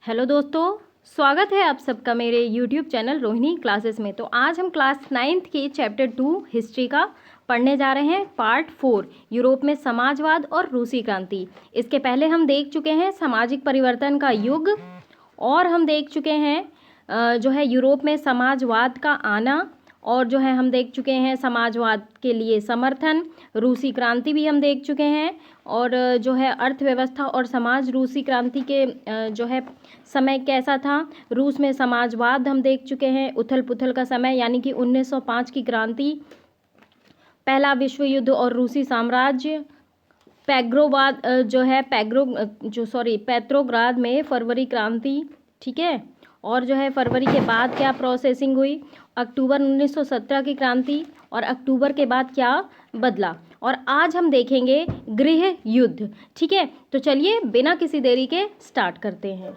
Hello दोस्तों, स्वागत है आप सबका मेरे यूट्यूब चैनल रोहिणी क्लासेस में। तो आज हम क्लास 9th की चैप्टर 2 हिस्ट्री का पढ़ने जा रहे हैं, पार्ट 4 यूरोप में समाजवाद और रूसी क्रांति। इसके पहले हम देख चुके हैं सामाजिक परिवर्तन का युग, और हम देख चुके हैं जो है यूरोप में समाजवाद का आना, और जो है हम देख चुके हैं समाजवाद के लिए समर्थन। रूसी क्रांति भी हम देख चुके हैं, और जो है अर्थव्यवस्था और समाज रूसी क्रांति के जो है समय कैसा था। रूस में समाजवाद हम देख चुके हैं, उथल पुथल का समय यानी कि 1905 की क्रांति, पहला विश्व युद्ध और रूसी साम्राज्य, पेग्रोवाद जो है पेट्रोग्राद में फरवरी क्रांति, ठीक है। और जो है फरवरी के बाद क्या प्रोसेसिंग हुई, अक्टूबर 1917 की क्रांति, और अक्टूबर के बाद क्या बदला। और आज हम देखेंगे गृह युद्ध, ठीक है। तो चलिए बिना किसी देरी के स्टार्ट करते हैं।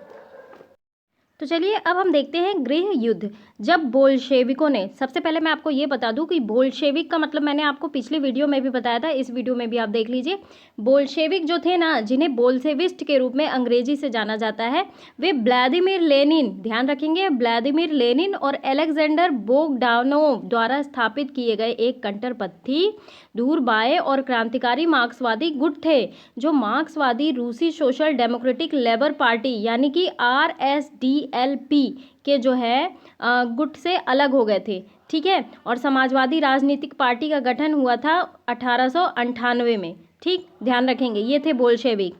तो चलिए अब हम देखते हैं गृह युद्ध। जब बोल्शेविकों ने, सबसे पहले मैं आपको ये बता दूं कि बोल्शेविक का मतलब मैंने आपको पिछली वीडियो में भी बताया था, इस वीडियो में भी आप देख लीजिए। बोल्शेविक जो थे ना, जिन्हें बोल्शेविस्ट के रूप में अंग्रेजी से जाना जाता है, वे व्लादिमीर लेनिन, ध्यान रखेंगे, व्लादिमीर लेनिन और अलेक्जेंडर बोगडानोव द्वारा स्थापित किए गए एक कट्टरपंथी, दूर बाएं और क्रांतिकारी मार्क्सवादी गुट थे, जो मार्क्सवादी रूसी सोशल डेमोक्रेटिक लेबर पार्टी यानी कि RSDLP के जो है गुट से अलग हो गए थे, ठीक है। और समाजवादी राजनीतिक पार्टी का गठन हुआ था 1898 में, ठीक, ध्यान रखेंगे, ये थे बोल्शेविक।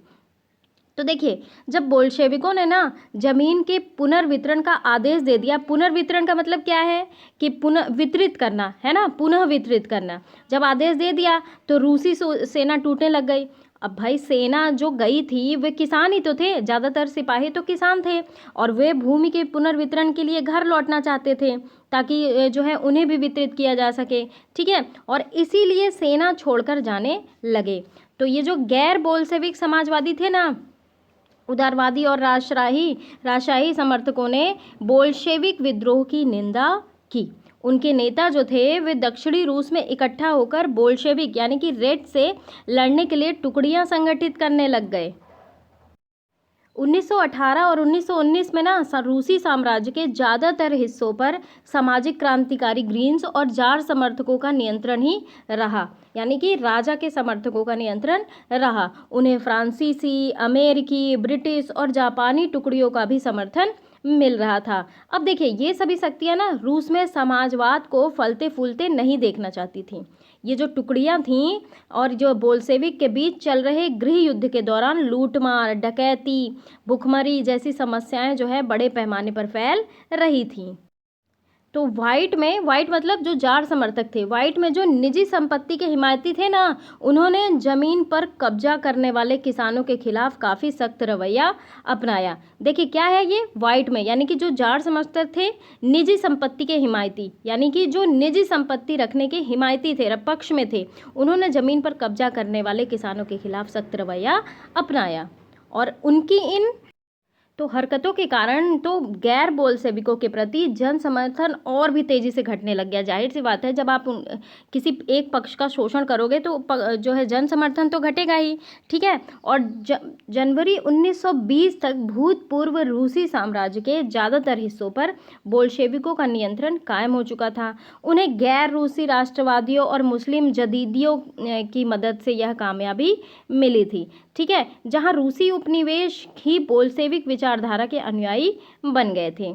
तो देखिए, जब बोल्शेविकों ने ना जमीन के पुनर्वितरण का आदेश दे दिया, पुनर्वितरण का मतलब क्या है कि पुनः वितरित करना है ना, पुनः वितरित करना, जब आदेश दे दिया तो रूसी सेना टूटने लग गई। अब भाई सेना जो गई थी वे किसान ही तो थे, ज़्यादातर सिपाही तो किसान थे, और वे भूमि के पुनर्वितरण के लिए घर लौटना चाहते थे ताकि जो है उन्हें भी वितरित किया जा सके, ठीक है। और इसीलिए सेना छोड़कर जाने लगे। तो ये जो गैर बोल्शेविक समाजवादी थे ना, उदारवादी और राजशाही समर्थकों ने बोल्शेविक विद्रोह की निंदा की। उनके नेता जो थे वे दक्षिणी रूस में इकट्ठा होकर बोल्शेविक यानी कि रेड से लड़ने के लिए टुकड़ियां संगठित करने लग गए। 1918 और 1919 में ना रूसी साम्राज्य के ज़्यादातर हिस्सों पर सामाजिक क्रांतिकारी ग्रीन्स और जार समर्थकों का नियंत्रण ही रहा, यानी कि राजा के समर्थकों का नियंत्रण रहा। उन्हें फ्रांसीसी, अमेरिकी, ब्रिटिश और जापानी टुकड़ियों का भी समर्थन मिल रहा था। अब देखिए, ये सभी शक्तियां ना रूस में समाजवाद को फलते फूलते नहीं देखना चाहती थीं। ये जो टुकड़ियां थीं और जो बोल्शेविक के बीच चल रहे गृह युद्ध के दौरान लूटमार, डकैती, भुखमरी जैसी समस्याएं जो है बड़े पैमाने पर फैल रही थीं। तो वाइट मतलब जो जार समर्थक थे, वाइट में जो निजी संपत्ति के हिमायती थे ना, उन्होंने जमीन पर कब्जा करने वाले किसानों के खिलाफ काफ़ी सख्त रवैया अपनाया। देखिए क्या है ये वाइट में, यानी कि जो जार समर्थक थे, निजी संपत्ति के हिमायती, यानी कि जो निजी संपत्ति रखने के हिमायती थे, पक्ष में थे, उन्होंने जमीन पर कब्जा करने वाले किसानों के खिलाफ सख्त रवैया अपनाया। और उनकी इन तो हरकतों के कारण तो गैर बोल्शेविकों के प्रति जन समर्थन और भी तेज़ी से घटने लग गया। जाहिर सी बात है, जब आप किसी एक पक्ष का शोषण करोगे तो जो है जन समर्थन तो घटेगा ही, ठीक है। और जनवरी 1920 तक भूतपूर्व रूसी साम्राज्य के ज़्यादातर हिस्सों पर बोल्शेविकों का नियंत्रण कायम हो चुका था। उन्हें गैर रूसी राष्ट्रवादियों और मुस्लिम जदीदियों की मदद से यह कामयाबी मिली थी, ठीक है, जहां रूसी उपनिवेश ही बोल्शेविक विचारधारा के अनुयायी बन गए थे,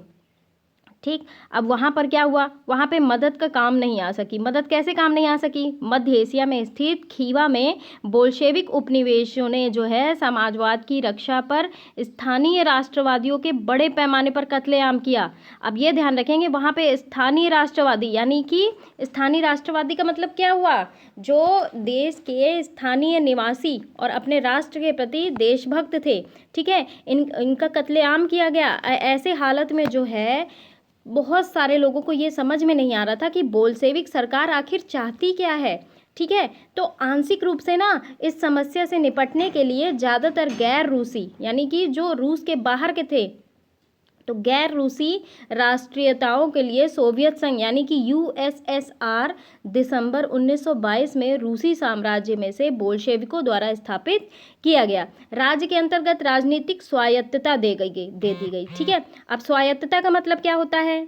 ठीक। अब वहाँ पर क्या हुआ, वहाँ पे मदद का काम नहीं आ सकी। मदद कैसे काम नहीं आ सकी, मध्य एशिया में स्थित खीवा में बोल्शेविक उपनिवेशों ने जो है समाजवाद की रक्षा पर स्थानीय राष्ट्रवादियों के बड़े पैमाने पर कत्लेआम किया। अब ये ध्यान रखेंगे, वहाँ पे स्थानीय राष्ट्रवादी, यानी कि स्थानीय राष्ट्रवादी का मतलब क्या हुआ, जो देश के स्थानीय निवासी और अपने राष्ट्र के प्रति देशभक्त थे, ठीक है, इनका कत्लेआम किया गया। ऐसे हालत में जो है बहुत सारे लोगों को ये समझ में नहीं आ रहा था कि बोल्शेविक सरकार आखिर चाहती क्या है, ठीक है। तो आंशिक रूप से ना इस समस्या से निपटने के लिए ज़्यादातर गैर रूसी, यानी कि जो रूस के बाहर के थे, तो गैर रूसी राष्ट्रीयताओं के लिए सोवियत संघ यानी कि यूएसएसआर दिसंबर 1922 में रूसी साम्राज्य में से बोल्शेविकों द्वारा स्थापित किया गया। राज्य के अंतर्गत राजनीतिक स्वायत्तता दे दी गई। ठीक है, अब स्वायत्तता का मतलब क्या होता है?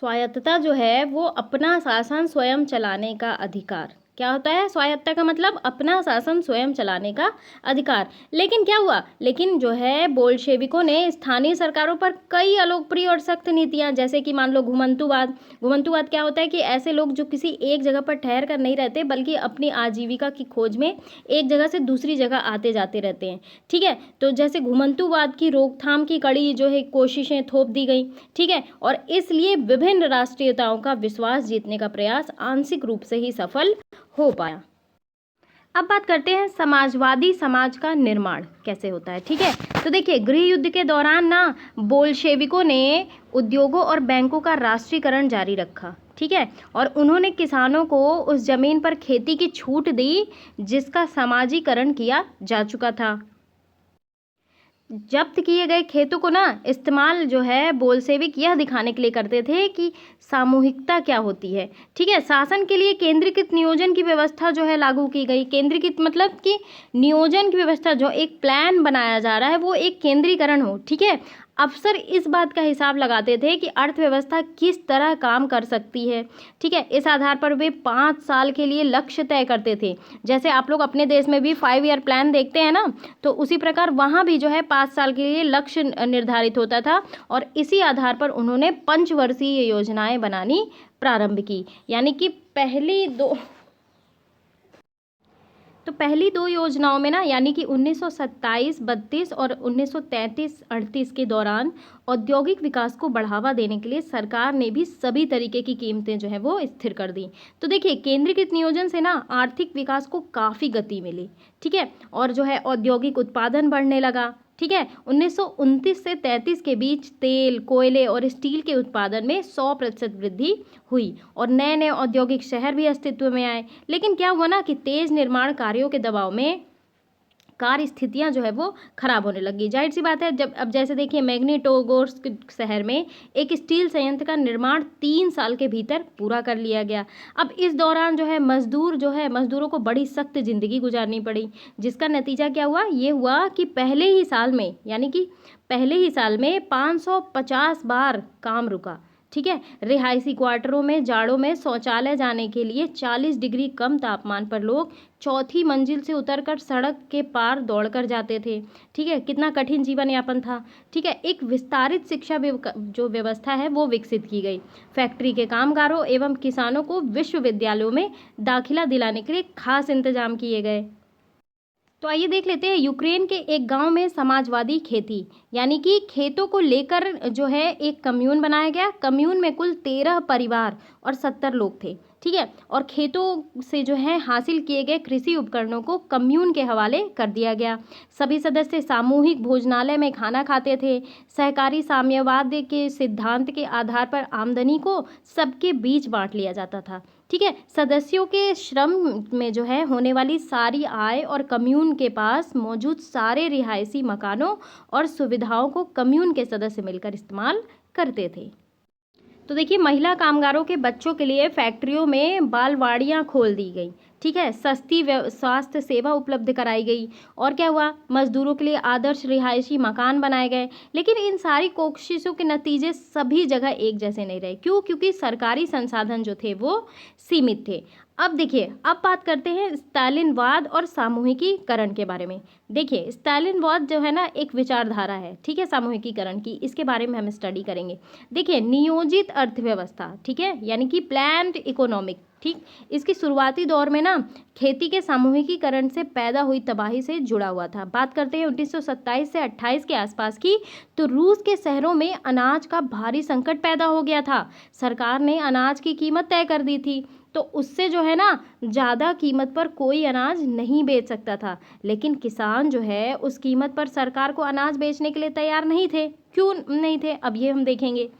स्वायत्तता जो है वो अपना शासन स्वयं चलाने का अधिकार। क्या होता है? स्वायत्तता का मतलब अपना शासन स्वयं चलाने का अधिकार। लेकिन क्या हुआ? लेकिन जो है बोल्शेविकों ने स्थानीय सरकारों पर कई अलोकप्रिय और सख्त नीतियां, जैसे कि मान लो घुमंतुवाद। घुमंतुवाद क्या होता है कि ऐसे लोग जो किसी एक जगह पर ठहर कर नहीं रहते बल्कि अपनी आजीविका की खोज में एक जगह से दूसरी जगह आते जाते रहते हैं। ठीक है, तो जैसे घुमंतुवाद की रोकथाम की कड़ी जो है कोशिशें थोप दी गई। ठीक है, और इसलिए विभिन्न राष्ट्रीयताओं का विश्वास जीतने का प्रयास आंशिक रूप से ही सफल हो पाया। अब बात करते हैं समाजवादी समाज का निर्माण कैसे होता है। ठीक है, तो देखिए गृह युद्ध के दौरान ना बोल्शेविकों ने उद्योगों और बैंकों का राष्ट्रीयकरण जारी रखा। ठीक है, और उन्होंने किसानों को उस जमीन पर खेती की छूट दी जिसका समाजीकरण किया जा चुका था। जब्त किए गए खेतों को ना इस्तेमाल जो है बोल्शेविक यह दिखाने के लिए करते थे कि सामूहिकता क्या होती है। ठीक है, शासन के लिए केंद्रीकृत नियोजन की व्यवस्था जो है लागू की गई। केंद्रीकृत मतलब कि नियोजन की व्यवस्था, जो एक प्लान बनाया जा रहा है वो एक केंद्रीकरण हो। ठीक है, अफसर इस बात का हिसाब लगाते थे कि अर्थव्यवस्था किस तरह काम कर सकती है। ठीक है, इस आधार पर वे 5 साल के लिए लक्ष्य तय करते थे। जैसे आप लोग अपने देश में भी 5 ईयर प्लान देखते हैं ना, तो उसी प्रकार वहाँ भी जो है 5 साल के लिए लक्ष्य निर्धारित होता था और इसी आधार पर उन्होंने पंचवर्षीय योजनाएं बनानी प्रारंभ की। यानी कि पहली दो योजनाओं में ना, यानी कि 1927-32 और 1933-38 के दौरान औद्योगिक विकास को बढ़ावा देने के लिए सरकार ने भी सभी तरीके की कीमतें जो है वो स्थिर कर दी। तो देखिए केंद्रीकृत नियोजन से ना आर्थिक विकास को काफ़ी गति मिली। ठीक है, और जो है औद्योगिक उत्पादन बढ़ने लगा। ठीक है, 1929 से 33 के बीच तेल, कोयले और स्टील के उत्पादन में 100% वृद्धि हुई और नए नए औद्योगिक शहर भी अस्तित्व में आए। लेकिन क्या हुआ ना कि तेज निर्माण कार्यों के दबाव में कार्य स्थितियां जो है वो खराब होने लगी। जाहिर सी बात है, जब अब जैसे देखिए मैग्निटोगोर्स्क शहर में एक स्टील संयंत्र का निर्माण 3 साल के भीतर पूरा कर लिया गया। अब इस दौरान जो है मजदूरों को बड़ी सख्त जिंदगी गुजारनी पड़ी, जिसका नतीजा क्या हुआ? ये हुआ कि पहले ही साल में 550 बार काम रुका। ठीक है, रिहायशी क्वार्टरों में जाड़ों में शौचालय जाने के लिए 40 डिग्री कम तापमान पर लोग चौथी मंजिल से उतरकर सड़क के पार दौड़कर जाते थे। ठीक है, कितना कठिन जीवन यापन था। ठीक है, एक विस्तारित शिक्षा जो व्यवस्था है वो विकसित की गई। फैक्ट्री के कामगारों एवं किसानों को विश्वविद्यालयों में दाखिला दिलाने के लिए खास इंतजाम किए गए। तो आइए देख लेते हैं यूक्रेन के एक गांव में समाजवादी खेती, यानी कि खेतों को लेकर जो है एक कम्यून बनाया गया। कम्यून में कुल 13 परिवार और 70 लोग थे। ठीक है, और खेतों से जो है हासिल किए गए कृषि उपकरणों को कम्यून के हवाले कर दिया गया। सभी सदस्य सामूहिक भोजनालय में खाना खाते थे। सहकारी साम्यवाद के सिद्धांत के आधार पर आमदनी को सबके बीच बांट लिया जाता था। ठीक है, सदस्यों के श्रम में जो है होने वाली सारी आय और कम्यून के पास मौजूद सारे रिहायशी मकानों और सुविधाओं को कम्यून के सदस्य मिलकर इस्तेमाल करते थे। तो देखिए महिला कामगारों के बच्चों के लिए फैक्ट्रियों में बालवाड़ियाँ खोल दी गई। ठीक है, सस्ती स्वास्थ्य सेवा उपलब्ध कराई गई। और क्या हुआ? मजदूरों के लिए आदर्श रिहायशी मकान बनाए गए। लेकिन इन सारी कोशिशों के नतीजे सभी जगह एक जैसे नहीं रहे। क्यों? क्योंकि सरकारी संसाधन जो थे वो सीमित थे। अब देखिए, अब बात करते हैं स्टालिनवाद और सामूहिकीकरण के बारे में। देखिए स्टालिनवाद जो है ना एक विचारधारा है। ठीक है, सामूहिकीकरण की, इसके बारे में हम स्टडी करेंगे। देखिए नियोजित अर्थव्यवस्था, ठीक है, यानी कि प्लान्ड इकोनॉमिक। ठीक, इसकी शुरुआती दौर में ना खेती के सामूहिकीकरण से पैदा हुई तबाही से जुड़ा हुआ था। बात करते हैं 1927 से 28 के आसपास की, तो रूस के शहरों में अनाज का भारी संकट पैदा हो गया था। सरकार ने अनाज की कीमत तय कर दी थी, तो उससे जो है ना ज़्यादा कीमत पर कोई अनाज नहीं बेच सकता था। लेकिन किसान जो है उस कीमत पर सरकार को अनाज बेचने के लिए तैयार नहीं थे। क्यों नहीं थे? अब ये हम देखेंगे।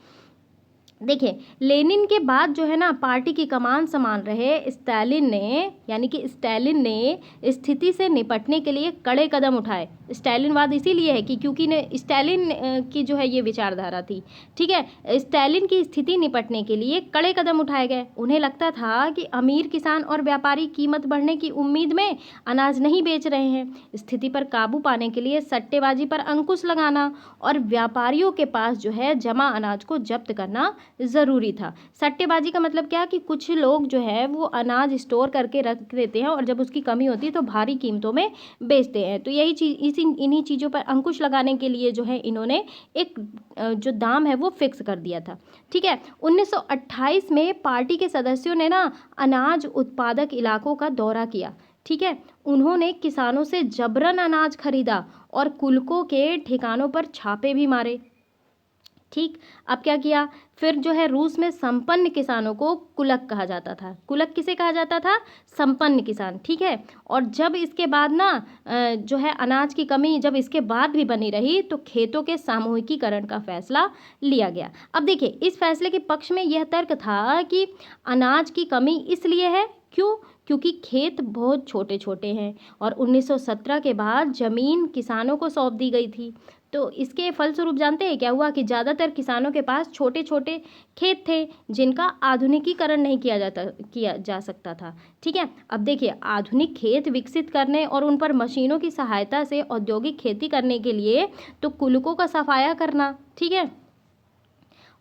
देखिए, लेनिन के बाद जो है ना पार्टी की कमान संभाल रहे स्टालिन ने, यानी कि स्टालिन ने स्थिति से निपटने के लिए कड़े कदम उठाए। स्टालिनवाद इसीलिए है कि क्योंकि ने स्टालिन की जो है ये विचारधारा थी, ठीक है। स्टालिन की स्थिति निपटने के लिए कड़े कदम उठाए गए। उन्हें लगता था कि अमीर किसान और व्यापारी कीमत बढ़ने की उम्मीद में अनाज नहीं बेच रहे हैं। स्थिति पर काबू पाने के लिए सट्टेबाजी पर अंकुश लगाना और व्यापारियों के पास जो है जमा अनाज को जब्त करना ज़रूरी था। सट्टेबाजी का मतलब क्या कि कुछ लोग जो है वो अनाज स्टोर करके रख देते हैं और जब उसकी कमी होती है तो भारी कीमतों में बेचते हैं। तो यही चीज़ इन्हीं चीज़ों पर अंकुश लगाने के लिए जो है इन्होंने एक जो दाम है वो फिक्स कर दिया था, ठीक है। 1928 में पार्टी के सदस्यों ने ना अनाज उत्पादक इलाकों का दौरा किया, ठीक है। उन्होंने किसानों से जबरन अनाज खरीदा और कुलकों के ठिकानों पर छापे भी मारे, ठीक। अब क्या किया फिर जो है रूस में संपन्न किसानों को कुलक कहा जाता था। कुलक किसे कहा जाता था? संपन्न किसान, ठीक है। और जब इसके बाद ना जो है अनाज की कमी जब इसके बाद भी बनी रही तो खेतों के सामूहिकीकरण का फैसला लिया गया। अब देखिए इस फैसले के पक्ष में यह तर्क था कि अनाज की कमी इसलिए है क्यों, क्योंकि खेत बहुत छोटे छोटे हैं और 1917 के बाद ज़मीन किसानों को सौंप दी गई थी। तो इसके फलस्वरूप जानते हैं क्या हुआ कि ज़्यादातर किसानों के पास छोटे छोटे खेत थे जिनका आधुनिकीकरण नहीं किया जा सकता था, ठीक है। अब देखिए आधुनिक खेत विकसित करने और उन पर मशीनों की सहायता से औद्योगिक खेती करने के लिए तो कुलकों का सफाया करना, ठीक है,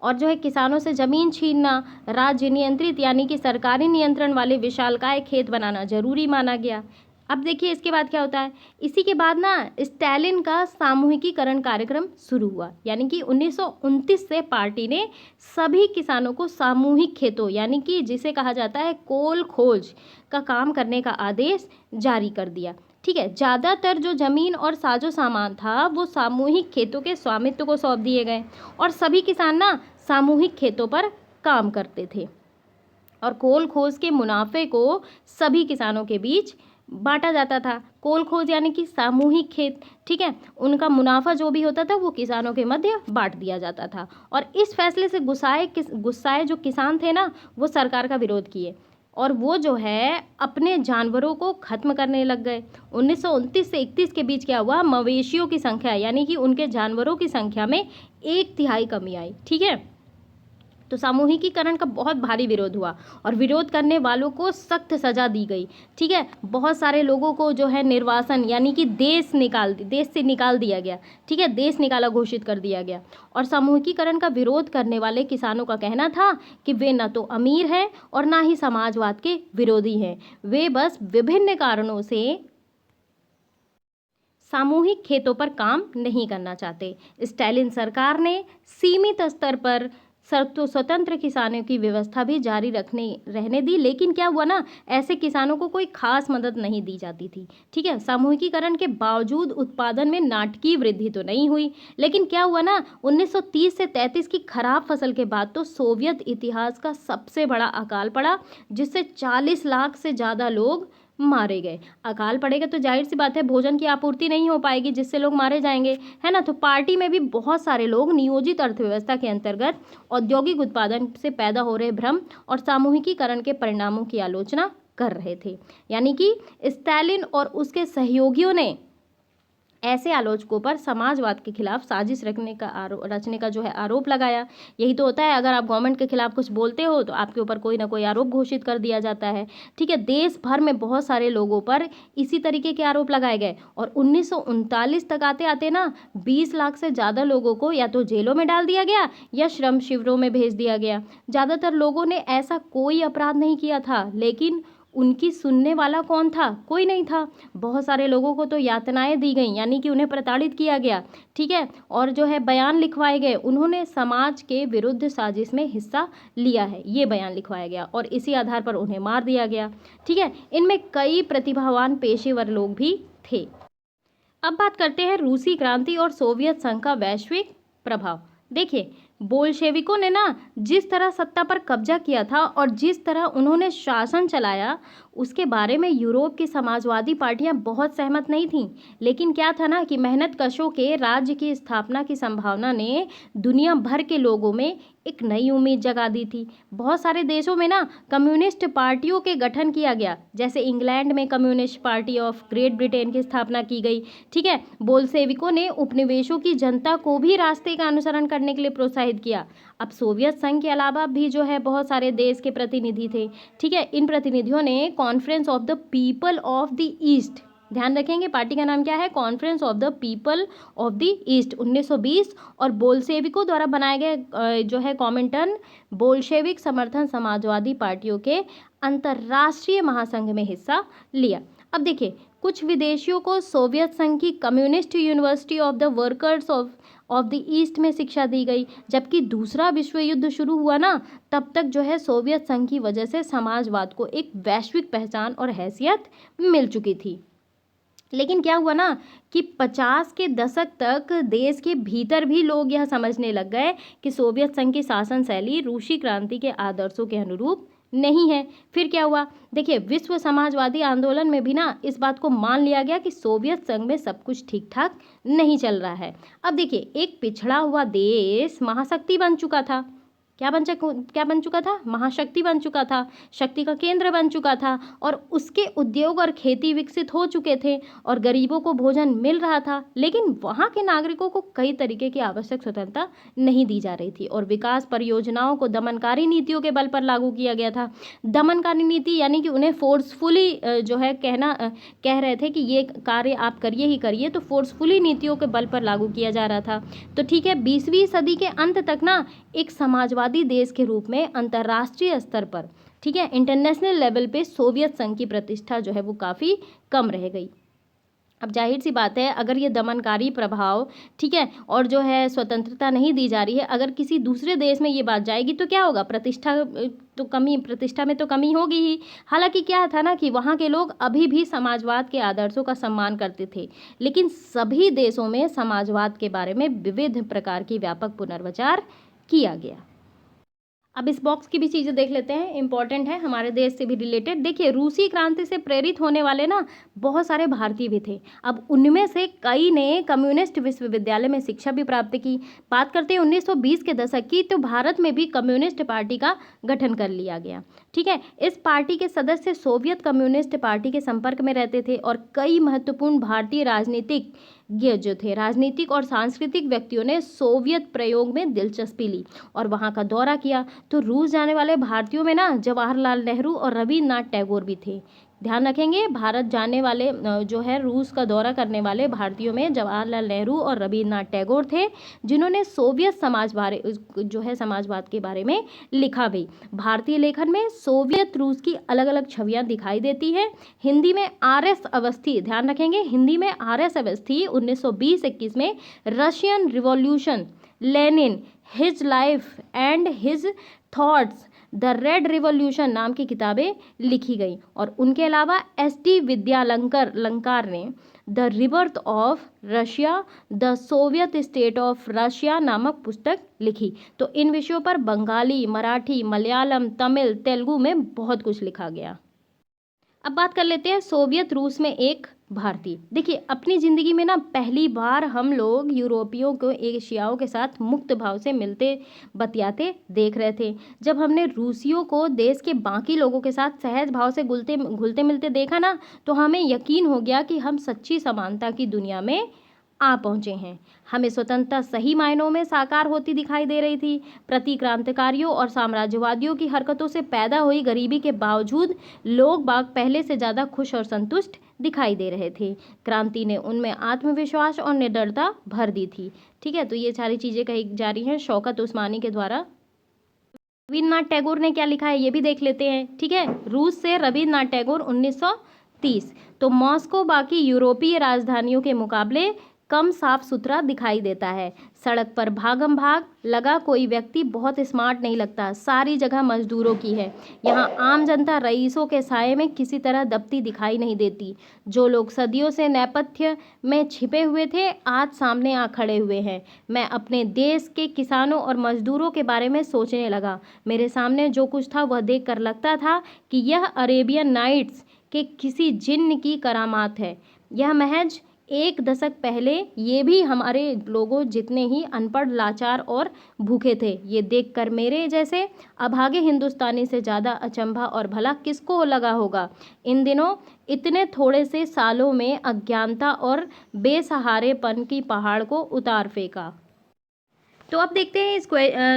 और जो है किसानों से ज़मीन छीनना, राज्य नियंत्रित यानी कि सरकारी नियंत्रण वाले विशालकाय खेत बनाना जरूरी माना गया। अब देखिए इसके बाद क्या होता है, इसी के बाद ना स्टालिन का सामूहिकीकरण कार्यक्रम शुरू हुआ, यानी कि 1929 से पार्टी ने सभी किसानों को सामूहिक खेतों यानी कि जिसे कहा जाता है कोल खोज का काम करने का आदेश जारी कर दिया, ठीक है। ज़्यादातर जो ज़मीन और साजो सामान था वो सामूहिक खेतों के स्वामित्व को सौंप दिए गए और सभी किसान ना सामूहिक खेतों पर काम करते थे और कोल खोज के मुनाफे को सभी किसानों के बीच बांटा जाता था। कोल खोज यानी कि सामूहिक खेत, ठीक है, उनका मुनाफा जो भी होता था वो किसानों के मध्य बांट दिया जाता था। और इस फैसले से गुस्साए जो किसान थे ना वो सरकार का विरोध किए और वो जो है अपने जानवरों को खत्म करने लग गए। 1929 से 31 के बीच क्या हुआ, मवेशियों की संख्या यानी कि उनके जानवरों की संख्या में 1/3 कमी आई, ठीक है। तो सामूहिकीकरण का बहुत भारी विरोध हुआ और विरोध करने वालों को सख्त सजा दी गई, ठीक है। बहुत सारे लोगों को जो है निर्वासन यानी कि देश से निकाल दिया गया, ठीक है, देश निकाला घोषित कर दिया गया। और सामूहिकीकरण का विरोध करने वाले किसानों का कहना था कि वे न तो अमीर हैं और ना ही समाजवाद के विरोधी हैं, वे बस विभिन्न कारणों से सामूहिक खेतों पर काम नहीं करना चाहते। स्टालिन सरकार ने सीमित स्तर पर स्वतंत्र किसानों की व्यवस्था भी जारी रहने दी, लेकिन क्या हुआ ना ऐसे किसानों को कोई खास मदद नहीं दी जाती थी, ठीक है। सामूहिकीकरण के बावजूद उत्पादन में नाटकीय वृद्धि तो नहीं हुई, लेकिन क्या हुआ ना 1930 से 33 की खराब फसल के बाद तो सोवियत इतिहास का सबसे बड़ा अकाल पड़ा जिससे 40 लाख से ज़्यादा लोग मारे गए। अकाल पड़ेगा तो जाहिर सी बात है भोजन की आपूर्ति नहीं हो पाएगी जिससे लोग मारे जाएंगे, है ना। तो पार्टी में भी बहुत सारे लोग नियोजित अर्थव्यवस्था के अंतर्गत औद्योगिक उत्पादन से पैदा हो रहे भ्रम और सामूहिकीकरण के परिणामों की आलोचना कर रहे थे। यानी कि स्टालिन और उसके सहयोगियों ने ऐसे आलोचकों पर समाजवाद के खिलाफ साजिश रचने का जो है आरोप लगाया। यही तो होता है, अगर आप गवर्नमेंट के खिलाफ कुछ बोलते हो तो आपके ऊपर कोई ना कोई आरोप घोषित कर दिया जाता है, ठीक है। देश भर में बहुत सारे लोगों पर इसी तरीके के आरोप लगाए गए और 1939 तक आते आते ना 20 लाख से ज़्यादा लोगों को या तो जेलों में डाल दिया गया या श्रम शिविरों में भेज दिया गया। ज़्यादातर लोगों ने ऐसा कोई अपराध नहीं किया था, लेकिन उनकी सुनने वाला कौन था? कोई नहीं था। बहुत सारे लोगों को तो यातनाएं दी गई यानी कि उन्हें प्रताड़ित किया गया, ठीक है, और जो है बयान लिखवाए गए, उन्होंने समाज के विरुद्ध साजिश में हिस्सा लिया है ये बयान लिखवाया गया और इसी आधार पर उन्हें मार दिया गया, ठीक है। इनमें कई प्रतिभावान पेशेवर लोग भी थे। अब बात करते हैं रूसी क्रांति और सोवियत संघ का वैश्विक प्रभाव। देखिए बोल्शेविकों ने ना जिस तरह सत्ता पर कब्जा किया था और जिस तरह उन्होंने शासन चलाया, उसके बारे में यूरोप की समाजवादी पार्टियां बहुत सहमत नहीं थीं। लेकिन क्या था ना कि मेहनतकशों के राज्य की स्थापना की संभावना ने दुनिया भर के लोगों में एक नई उम्मीद जगा दी थी। बहुत सारे देशों में ना कम्युनिस्ट पार्टियों के गठन किया गया, जैसे इंग्लैंड में communist party of great Britain की स्थापना की गई। ठीक है, बोल्शेविकों ने उपनिवेशों की जनता को भी रास्ते का अनुसरण करने के लिए प्रोत्साहित किया। अब सोवियत संघ के अलावा भी जो है बहुत सारे देश के प्रतिनिधि थे। ठीक है, इन प्रतिनिधियों ने conference of the people of the east, ध्यान रखेंगे पार्टी का नाम क्या है, conference of the people of the east 1920, और बोल्शेविकों द्वारा बनाए गए जो है कॉमिंटन बोल्शेविक समर्थन समाजवादी पार्टियों के अंतर्राष्ट्रीय महासंघ में हिस्सा लिया। अब देखिए, कुछ विदेशियों को सोवियत संघ की communist university of the workers of the east में शिक्षा दी गई। जबकि दूसरा विश्व युद्ध शुरू हुआ ना, तब तक जो है सोवियत संघ की वजह से समाजवाद को एक वैश्विक पहचान और हैसियत मिल चुकी थी। लेकिन क्या हुआ ना कि 50 के दशक तक देश के भीतर भी लोग यह समझने लग गए कि सोवियत संघ की शासन शैली रूसी क्रांति के आदर्शों के अनुरूप नहीं है। फिर क्या हुआ, देखिए, विश्व समाजवादी आंदोलन में भी ना इस बात को मान लिया गया कि सोवियत संघ में सब कुछ ठीक ठाक नहीं चल रहा है। अब देखिए, एक पिछड़ा हुआ देश महाशक्ति बन चुका था। क्या बन चुका था, महाशक्ति बन चुका था, शक्ति का केंद्र बन चुका था, और उसके उद्योग और खेती विकसित हो चुके थे और गरीबों को भोजन मिल रहा था। लेकिन वहाँ के नागरिकों को कई तरीके की आवश्यक स्वतंत्रता नहीं दी जा रही थी और विकास परियोजनाओं को दमनकारी नीतियों के बल पर लागू किया गया था। दमनकारी नीति यानी कि उन्हें फोर्सफुली जो है कह रहे थे कि ये कार्य आप करिए ही करिए, तो फोर्सफुली नीतियों के बल पर लागू किया जा रहा था। तो ठीक है, 20वीं सदी के अंत तक ना एक समाजवादी देश के रूप में अंतर्राष्ट्रीय स्तर पर, ठीक है, इंटरनेशनल लेवल पे सोवियत संघ की प्रतिष्ठा जो है वो काफ़ी कम रह गई। अब जाहिर सी बात है, अगर ये दमनकारी प्रभाव, ठीक है, और जो है स्वतंत्रता नहीं दी जा रही है, अगर किसी दूसरे देश में ये बात जाएगी तो क्या होगा, प्रतिष्ठा में तो कमी होगी ही। हालांकि क्या था ना कि वहाँ के लोग अभी भी समाजवाद के आदर्शों का सम्मान करते थे, लेकिन सभी देशों में समाजवाद के बारे में विविध प्रकार की व्यापक पुनर्विचार किया गया। अब इस बॉक्स की भी चीज़ें देख लेते हैं, इंपॉर्टेंट है, हमारे देश से भी रिलेटेड। देखिए, रूसी क्रांति से प्रेरित होने वाले ना बहुत सारे भारतीय भी थे। अब उनमें से कई ने कम्युनिस्ट विश्वविद्यालय में शिक्षा भी प्राप्त की। बात करते हैं 1920 के दशक की, तो भारत में भी कम्युनिस्ट पार्टी का गठन कर लिया गया। ठीक है, इस पार्टी के सदस्य सोवियत कम्युनिस्ट पार्टी के संपर्क में रहते थे और कई महत्वपूर्ण भारतीय राजनीतिक और सांस्कृतिक व्यक्तियों ने सोवियत प्रयोग में दिलचस्पी ली और वहाँ का दौरा किया। तो रूस जाने वाले भारतीयों में ना जवाहरलाल नेहरू और रविन्द्रनाथ टैगोर भी थे। ध्यान रखेंगे, भारत जाने वाले जो है रूस का दौरा करने वाले भारतीयों में जवाहरलाल नेहरू और रविन्द्रनाथ टैगोर थे, जिन्होंने सोवियत समाजवाद के बारे में लिखा भी। भारतीय लेखन में सोवियत रूस की अलग अलग छवियां दिखाई देती हैं। हिंदी में आर.एस. अवस्थी, ध्यान रखेंगे, हिंदी में आर.एस. अवस्थी 1920-21 में Russian revolution, Lenin, his life and his thoughts, the red revolution नाम की किताबें लिखी गई। और उनके अलावा एस.टी. विद्यालंकार ने the rebirth of Russia, the Soviet state of Russia नामक पुस्तक लिखी। तो इन विषयों पर बंगाली, मराठी, मलयालम, तमिल, तेलुगु में बहुत कुछ लिखा गया। अब बात कर लेते हैं सोवियत रूस में एक भारतीय। देखिए, अपनी ज़िंदगी में ना पहली बार हम लोग यूरोपियों को एशियाओं के साथ मुक्त भाव से मिलते बतियाते देख रहे थे। जब हमने रूसियों को देश के बाकी लोगों के साथ सहज भाव से घुलते मिलते देखा ना, तो हमें यकीन हो गया कि हम सच्ची समानता की दुनिया में आ पहुँचे हैं। हमें स्वतंत्रता सही मायनों में साकार होती दिखाई दे रही थी। प्रतिक्रांतिकारियों और साम्राज्यवादियों की हरकतों से पैदा हुई गरीबी के बावजूद लोग बाग पहले से ज़्यादा खुश और संतुष्ट दिखाई दे रहे थे। क्रांति ने उनमें आत्मविश्वास और निडरता भर दी थी। ठीक है, तो ये सारी चीज़ें कही जा रही हैं शौकत उस्मानी के द्वारा। रविन्द्रनाथ टैगोर ने क्या लिखा है ये भी देख लेते हैं। ठीक है, रूस से रविन्द्रनाथ टैगोर 1930। तो मॉस्को बाकी यूरोपीय राजधानियों के मुकाबले कम साफ सुथरा दिखाई देता है। सड़क पर भागम भाग लगा कोई व्यक्ति बहुत स्मार्ट नहीं लगता। सारी जगह मजदूरों की है। यहाँ आम जनता रईसों के साये में किसी तरह दबती दिखाई नहीं देती। जो लोग सदियों से नेपथ्य में छिपे हुए थे, आज सामने आ खड़े हुए हैं। मैं अपने देश के किसानों और मजदूरों के बारे में सोचने लगा। मेरे सामने जो कुछ था वह देखकर लगता था कि यह अरेबियन नाइट्स के किसी जिन्न की करामात है। यह महज एक दशक पहले ये भी हमारे लोगों जितने ही अनपढ़, लाचार और भूखे थे। ये देखकर मेरे जैसे अभागे हिंदुस्तानी से ज़्यादा अचंभा और भला किसको लगा होगा। इन दिनों इतने थोड़े से सालों में अज्ञानता और बेसहारेपन की पहाड़ को उतार फेंका। तो अब देखते हैं इस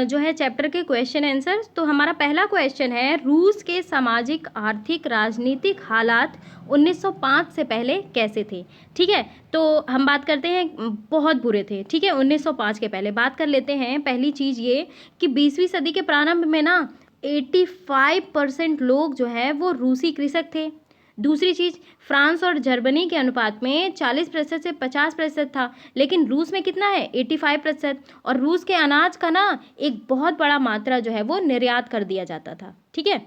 जो है चैप्टर के क्वेश्चन आंसर्स। तो हमारा पहला क्वेश्चन है, रूस के सामाजिक, आर्थिक, राजनीतिक हालात 1905 से पहले कैसे थे। ठीक है, तो हम बात करते हैं, बहुत बुरे थे। ठीक है, 1905 के पहले बात कर लेते हैं। पहली चीज़ ये कि 20वीं सदी के प्रारंभ में ना 85% लोग जो है वो रूसी कृषक थे। दूसरी चीज़, फ्रांस और जर्मनी के अनुपात में 40% से 50% था, लेकिन रूस में कितना है, 85%। और रूस के अनाज का ना एक बहुत बड़ा मात्रा जो है वो निर्यात कर दिया जाता था। ठीक है,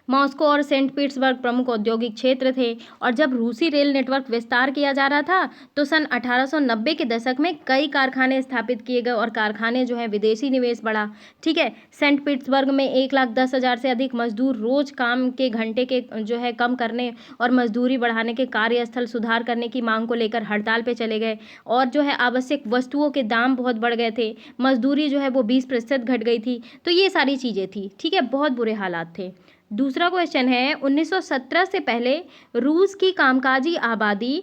मॉस्को और सेंट पीटर्सबर्ग प्रमुख औद्योगिक क्षेत्र थे। और जब रूसी रेल नेटवर्क विस्तार किया जा रहा था तो सन 1890 के दशक में कई कारखाने स्थापित किए गए और कारखाने जो है विदेशी निवेश बढ़ा। ठीक है, सेंट पीटर्सबर्ग में 1,10,000 से अधिक मजदूर रोज काम के घंटे के जो है कम करने और मजदूरी बढ़ाने के, कार्यस्थल सुधार करने की मांग को लेकर हड़ताल पे चले गए। और जो है आवश्यक वस्तुओं के दाम बहुत बढ़ गए थे। मजदूरी जो है वो 20% घट गई थी। तो ये सारी चीज़ें थी। ठीक है, बहुत बुरे हालात थे। दूसरा क्वेश्चन है, 1917 से पहले रूस की कामकाजी आबादी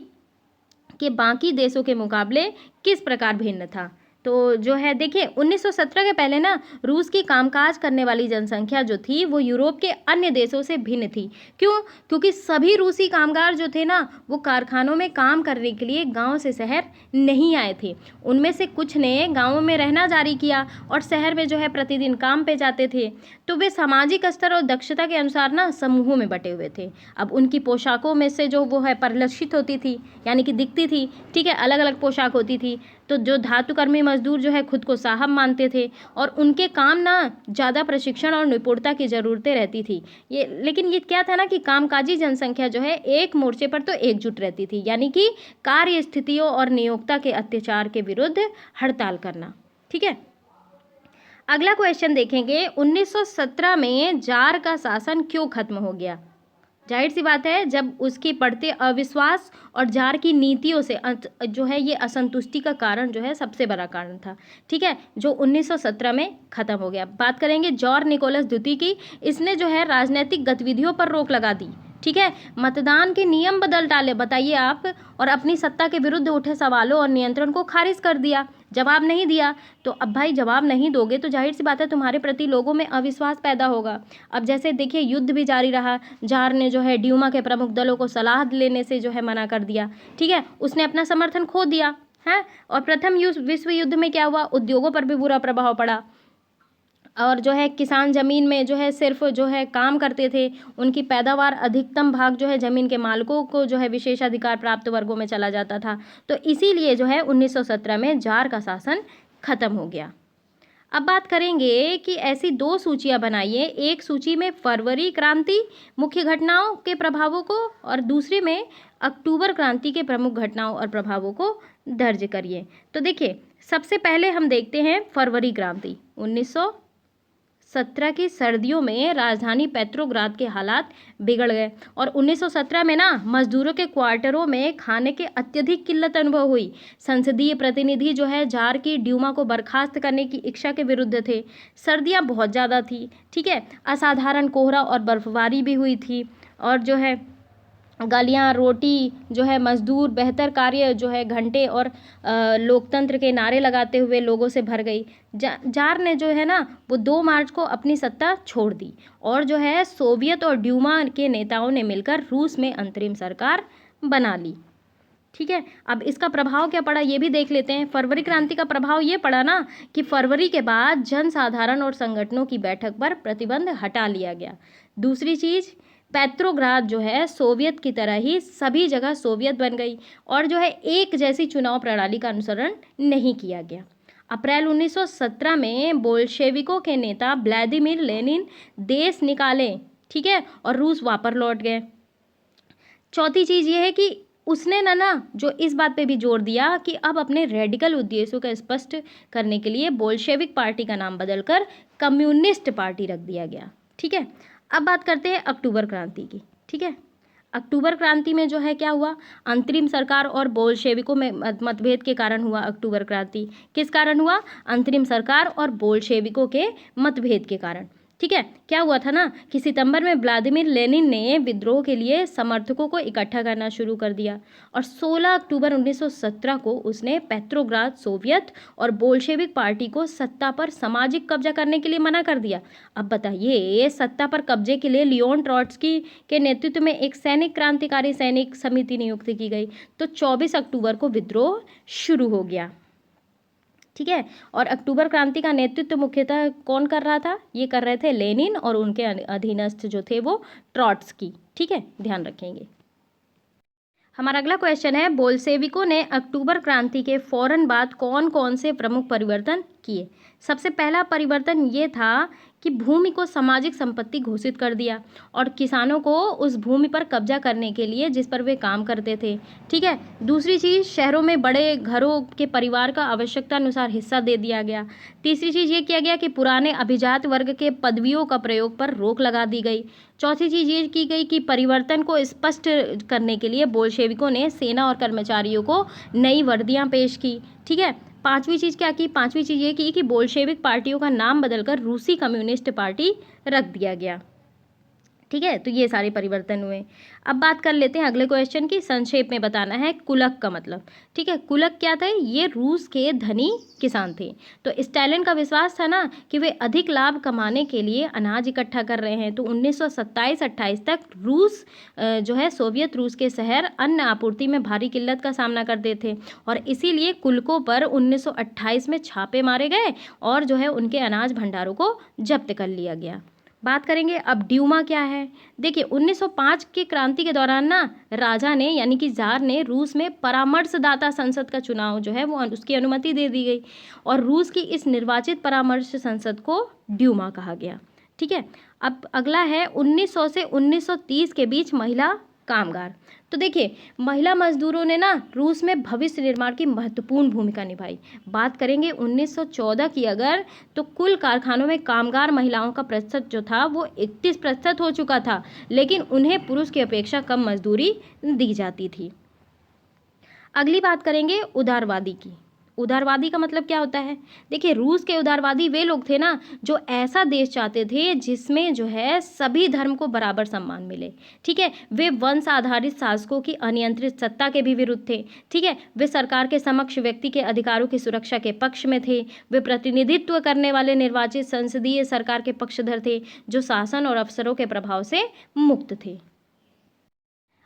के बाकी देशों के मुकाबले किस प्रकार भिन्न था। तो जो है देखिए, 1917 के पहले ना रूस की कामकाज करने वाली जनसंख्या जो थी वो यूरोप के अन्य देशों से भिन्न थी। क्यों? क्योंकि सभी रूसी कामगार जो थे ना वो कारखानों में काम करने के लिए गांव से शहर नहीं आए थे। उनमें से कुछ ने गांवों में रहना जारी किया और शहर में जो है प्रतिदिन काम पे जाते थे। तो वे सामाजिक स्तर और दक्षता के अनुसार ना समूहों में बटे हुए थे। अब उनकी पोशाकों में से जो वो है परिलक्षित होती थी, यानी कि दिखती थी। ठीक है, अलग अलग पोशाक होती थी। तो जो धातुकर्मी मजदूर जो है खुद को साहब मानते थे और उनके काम ना ज़्यादा प्रशिक्षण और निपुणता की ज़रूरतें रहती थी। लेकिन ये क्या था ना कि कामकाजी जनसंख्या जो है एक मोर्चे पर तो एकजुट रहती थी, यानी कि कार्य स्थितियों और नियोक्ता के अत्याचार के विरुद्ध हड़ताल करना। ठीक है, अगला क्वेश्चन देखेंगे, 1917 में जार का शासन क्यों खत्म हो गया। जाहिर सी बात है, जब उसकी बढ़ते अविश्वास और जार की नीतियों से जो है ये असंतुष्टि का कारण जो है सबसे बड़ा कारण था। ठीक है, जो 1917 में ख़त्म हो गया। बात करेंगे जॉर्ज निकोलस द्वितीय की। इसने जो है राजनीतिक गतिविधियों पर रोक लगा दी। ठीक है, मतदान के नियम बदल डाले, बताइए आप, और अपनी सत्ता के विरुद्ध उठे सवालों और नियंत्रण को खारिज कर दिया। जवाब नहीं दिया तो अब भाई जवाब नहीं दोगे तो जाहिर सी बात है तुम्हारे प्रति लोगों में अविश्वास पैदा होगा। अब जैसे देखिए युद्ध भी जारी रहा। जार ने जो है ड्यूमा के प्रमुख दलों को सलाह लेने से जो है मना कर दिया। ठीक है, उसने अपना समर्थन खो दिया है। और प्रथम विश्व युद्ध में क्या हुआ, उद्योगों पर भी बुरा प्रभाव पड़ा। और जो है किसान ज़मीन में जो है सिर्फ जो है काम करते थे। उनकी पैदावार अधिकतम भाग जो है ज़मीन के मालिकों को जो है विशेषाधिकार प्राप्त वर्गों में चला जाता था। तो इसीलिए जो है 1917 में जार का शासन खत्म हो गया। अब बात करेंगे कि ऐसी दो सूचियां बनाइए। एक सूची में फरवरी क्रांति मुख्य घटनाओं के प्रभावों को और दूसरी में अक्टूबर क्रांति के प्रमुख घटनाओं और प्रभावों को दर्ज करिए। तो देखिए, सबसे पहले हम देखते हैं फरवरी क्रांति। 1917 की सर्दियों में राजधानी पेट्रोग्राद के हालात बिगड़ गए और 1917 में ना मजदूरों के क्वार्टरों में खाने के अत्यधिक किल्लत अनुभव हुई। संसदीय प्रतिनिधि जो है जार की ड्यूमा को बर्खास्त करने की इच्छा के विरुद्ध थे। सर्दियां बहुत ज़्यादा थी। ठीक है, असाधारण कोहरा और बर्फबारी भी हुई थी। और जो है गालियाँ, रोटी जो है, मजदूर, बेहतर कार्य जो है, घंटे और लोकतंत्र के नारे लगाते हुए लोगों से भर गई। जार ने जो है ना वो 2 मार्च को अपनी सत्ता छोड़ दी और जो है सोवियत और ड्यूमा के नेताओं ने मिलकर रूस में अंतरिम सरकार बना ली। ठीक है, अब इसका प्रभाव क्या पड़ा ये भी देख लेते हैं। फरवरी क्रांति का प्रभाव ये पड़ा ना कि फरवरी के बाद जनसाधारण और संगठनों की बैठक पर प्रतिबंध हटा लिया गया। दूसरी चीज़, पेट्रोग्राद जो है सोवियत की तरह ही सभी जगह सोवियत बन गई और जो है एक जैसी चुनाव प्रणाली का अनुसरण नहीं किया गया। अप्रैल 1917 में बोल्शेविकों के नेता व्लादिमीर लेनिन देश निकाले, ठीक है, और रूस वापस लौट गए। चौथी चीज़ ये है कि उसने ना जो इस बात पे भी जोर दिया कि अब अपने रेडिकल उद्देश्यों का स्पष्ट करने के लिए बोल्शेविक पार्टी का नाम बदलकर कम्युनिस्ट पार्टी रख दिया गया, ठीक है। अब बात करते हैं अक्टूबर क्रांति की, ठीक है। अक्टूबर क्रांति में जो है क्या हुआ, अंतरिम सरकार और बोल्शेविकों में मतभेद के कारण हुआ अक्टूबर क्रांति। किस कारण हुआ, अंतरिम सरकार और बोल्शेविकों के मतभेद के कारण, ठीक है। क्या हुआ था ना कि सितंबर में व्लादिमीर लेनिन ने विद्रोह के लिए समर्थकों को इकट्ठा करना शुरू कर दिया और 16 अक्टूबर 1917 को उसने पेट्रोग्राद सोवियत और बोल्शेविक पार्टी को सत्ता पर सामाजिक कब्जा करने के लिए मना कर दिया। अब बताइए, सत्ता पर कब्जे के लिए लियोन ट्रॉट्स्की के नेतृत्व में एक सैनिक क्रांतिकारी सैनिक समिति नियुक्त की गई, तो 24 अक्टूबर को विद्रोह शुरू हो गया, ठीक है। और अक्टूबर क्रांति का नेतृत्व मुख्यतः कौन कर रहा था, ये कर रहे थे लेनिन और उनके अधीनस्थ जो थे वो ट्रॉट्स्की, ठीक है, ध्यान रखेंगे। हमारा अगला क्वेश्चन है, बोल्शेविकों ने अक्टूबर क्रांति के फौरन बाद कौन कौन से प्रमुख परिवर्तन किए। सबसे पहला परिवर्तन ये था कि भूमि को सामाजिक संपत्ति घोषित कर दिया और किसानों को उस भूमि पर कब्जा करने के लिए जिस पर वे काम करते थे, ठीक है। दूसरी चीज़, शहरों में बड़े घरों के परिवार का आवश्यकता अनुसार हिस्सा दे दिया गया। तीसरी चीज़ ये किया गया कि पुराने अभिजात वर्ग के पदवियों का प्रयोग पर रोक लगा दी गई। चौथी चीज़ ये की गई कि परिवर्तन को स्पष्ट करने के लिए बोल्शेविकों ने सेना और कर्मचारियों को नई वर्दियाँ पेश की, ठीक है। पांचवी चीज़ क्या की, पांचवी चीज़ ये की कि बोल्शेविक पार्टियों का नाम बदलकर रूसी कम्युनिस्ट पार्टी रख दिया गया, ठीक है। तो ये सारे परिवर्तन हुए। अब बात कर लेते हैं अगले क्वेश्चन की, संक्षेप में बताना है कुलक का मतलब, ठीक है। कुलक क्या था, ये रूस के धनी किसान थे। तो स्टालिन का विश्वास था ना कि वे अधिक लाभ कमाने के लिए अनाज इकट्ठा कर रहे हैं। तो 1927-28 तक रूस जो है सोवियत रूस के शहर अन्न आपूर्ति में भारी किल्लत का सामना करते थे और इसीलिए कुलकों पर 1928 में छापे मारे गए और जो है उनके अनाज भंडारों को जब्त कर लिया गया। बात करेंगे अब ड्यूमा क्या है। देखिए 1905 की क्रांति के दौरान ना राजा ने यानी कि जार ने रूस में परामर्शदाता संसद का चुनाव जो है वो उसकी अनुमति दे दी गई और रूस की इस निर्वाचित परामर्श संसद को ड्यूमा कहा गया, ठीक है। अब अगला है 1900 से 1930 के बीच महिला कामगार। तो देखिए महिला मजदूरों ने ना रूस में भविष्य निर्माण की महत्वपूर्ण भूमिका निभाई। बात करेंगे 1914 की अगर, तो कुल कारखानों में कामगार महिलाओं का प्रतिशत जो था वो 31% हो चुका था, लेकिन उन्हें पुरुष की अपेक्षा कम मजदूरी दी जाती थी। अगली बात करेंगे उदारवादी की। उदारवादी का मतलब क्या होता है, देखिए रूस के उदारवादी वे लोग थे ना जो ऐसा देश चाहते थे जिसमें जो है सभी धर्म को बराबर सम्मान मिले, ठीक है। वे वंश आधारित शासकों की अनियंत्रित सत्ता के भी विरुद्ध थे, ठीक है। वे सरकार के समक्ष व्यक्ति के अधिकारों की सुरक्षा के पक्ष में थे। वे प्रतिनिधित्व करने वाले निर्वाचित संसदीय सरकार के पक्षधर थे जो शासन और अफसरों के प्रभाव से मुक्त थे।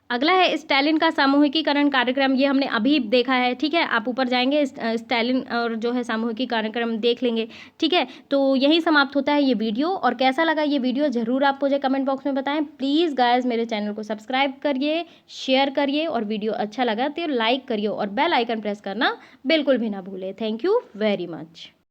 अगला है स्टालिन का सामूहिकीकरण कार्यक्रम, ये हमने अभी देखा है, ठीक है। आप ऊपर जाएंगे स्टालिन और जो है सामूहिकी कार्यक्रम देख लेंगे, ठीक है। तो यही समाप्त होता है ये वीडियो और कैसा लगा ये वीडियो ज़रूर आप मुझे कमेंट बॉक्स में बताएं। प्लीज़ गाइस मेरे चैनल को सब्सक्राइब करिए, शेयर करिए और वीडियो अच्छा लगा तो लाइक करिए और बेल आइकन प्रेस करना बिल्कुल भी ना भूलें। Thank you very much.